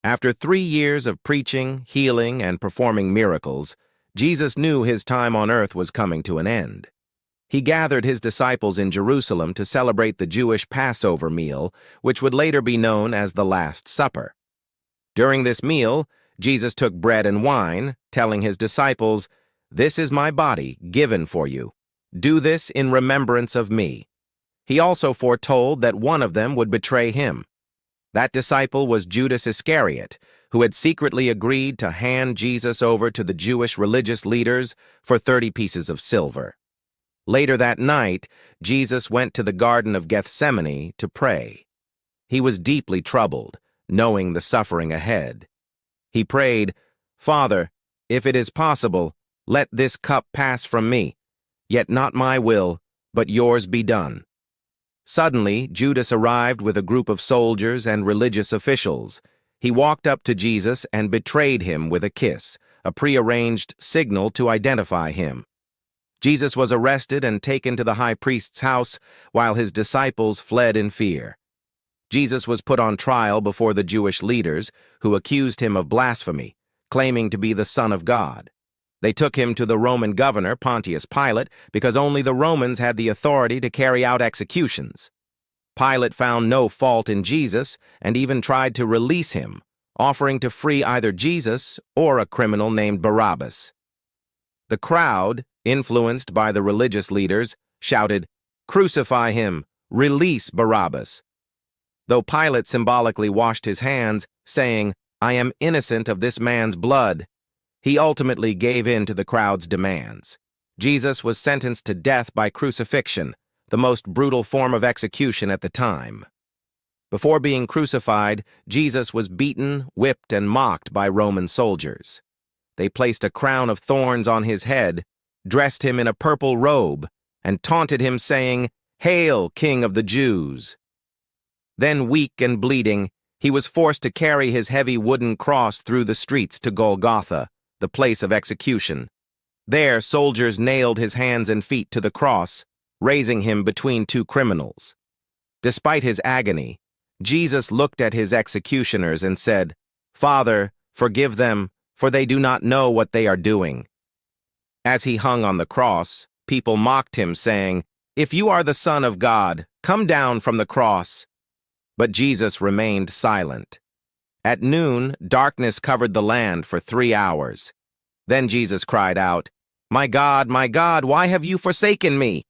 After 3 years of preaching, healing, and performing miracles, Jesus knew his time on earth was coming to an end. He gathered his disciples in Jerusalem to celebrate the Jewish Passover meal, which would later be known as the Last Supper. During this meal, Jesus took bread and wine, telling his disciples, "This is my body given for you. Do this in remembrance of me." He also foretold that one of them would betray him. That disciple was Judas Iscariot, who had secretly agreed to hand Jesus over to the Jewish religious leaders for 30 pieces of silver. Later that night, Jesus went to the Garden of Gethsemane to pray. He was deeply troubled, knowing the suffering ahead. He prayed, "Father, if it is possible, let this cup pass from me, yet not my will, but yours be done." Suddenly, Judas arrived with a group of soldiers and religious officials. He walked up to Jesus and betrayed him with a kiss, a prearranged signal to identify him. Jesus was arrested and taken to the high priest's house, while his disciples fled in fear. Jesus was put on trial before the Jewish leaders, who accused him of blasphemy, claiming to be the Son of God. They took him to the Roman governor, Pontius Pilate, because only the Romans had the authority to carry out executions. Pilate found no fault in Jesus and even tried to release him, offering to free either Jesus or a criminal named Barabbas. The crowd, influenced by the religious leaders, shouted, "Crucify him! Release Barabbas!" Though Pilate symbolically washed his hands, saying, "I am innocent of this man's blood," he ultimately gave in to the crowd's demands. Jesus was sentenced to death by crucifixion, the most brutal form of execution at the time. Before being crucified, Jesus was beaten, whipped, and mocked by Roman soldiers. They placed a crown of thorns on his head, dressed him in a purple robe, and taunted him, saying, "Hail, King of the Jews!" Then, weak and bleeding, he was forced to carry his heavy wooden cross through the streets to Golgotha, the place of execution. There, soldiers nailed his hands and feet to the cross, raising him between two criminals. Despite his agony, Jesus looked at his executioners and said, "Father, forgive them, for they do not know what they are doing." As he hung on the cross, people mocked him, saying, "If you are the Son of God, come down from the cross." But Jesus remained silent. At noon, darkness covered the land for 3 hours. Then Jesus cried out, my God, why have you forsaken me?"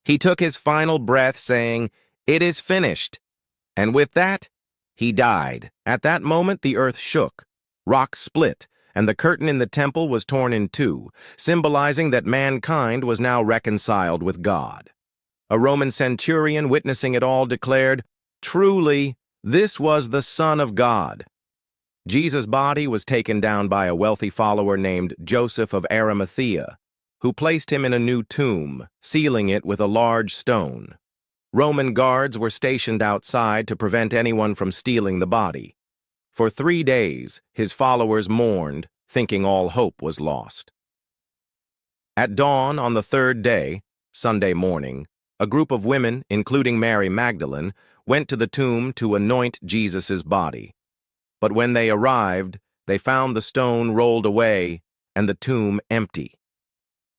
He took his final breath, saying, "It is finished." And with that, he died. At that moment, the earth shook, rocks split, and the curtain in the temple was torn in two, symbolizing that mankind was now reconciled with God. A Roman centurion witnessing it all declared, "Truly, this was the Son of God." Jesus' body was taken down by a wealthy follower named Joseph of Arimathea, who placed him in a new tomb, sealing it with a large stone. Roman guards were stationed outside to prevent anyone from stealing the body. For 3 days, his followers mourned, thinking all hope was lost. At dawn on the 3rd day, Sunday morning, a group of women, including Mary Magdalene, went to the tomb to anoint Jesus' body. But when they arrived, they found the stone rolled away and the tomb empty.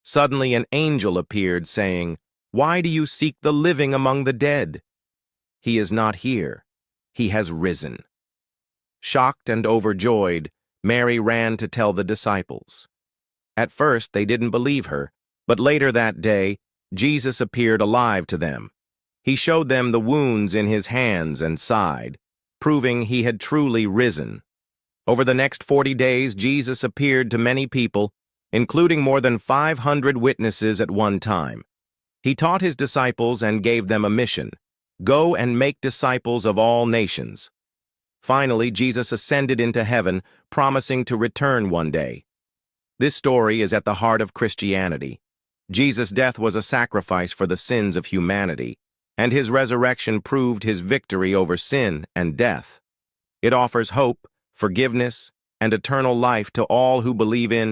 Suddenly an angel appeared, saying, "Why do you seek the living among the dead? He is not here. He has risen." Shocked and overjoyed, Mary ran to tell the disciples. At first, they didn't believe her, but later that day, Jesus appeared alive to them. He showed them the wounds in his hands and side, proving he had truly risen. Over the next 40 days, Jesus appeared to many people, including more than 500 witnesses at one time. He taught his disciples and gave them a mission: go and make disciples of all nations. Finally, Jesus ascended into heaven, promising to return one day. This story is at the heart of Christianity. Jesus' death was a sacrifice for the sins of humanity, and his resurrection proved his victory over sin and death. It offers hope, forgiveness, and eternal life to all who believe in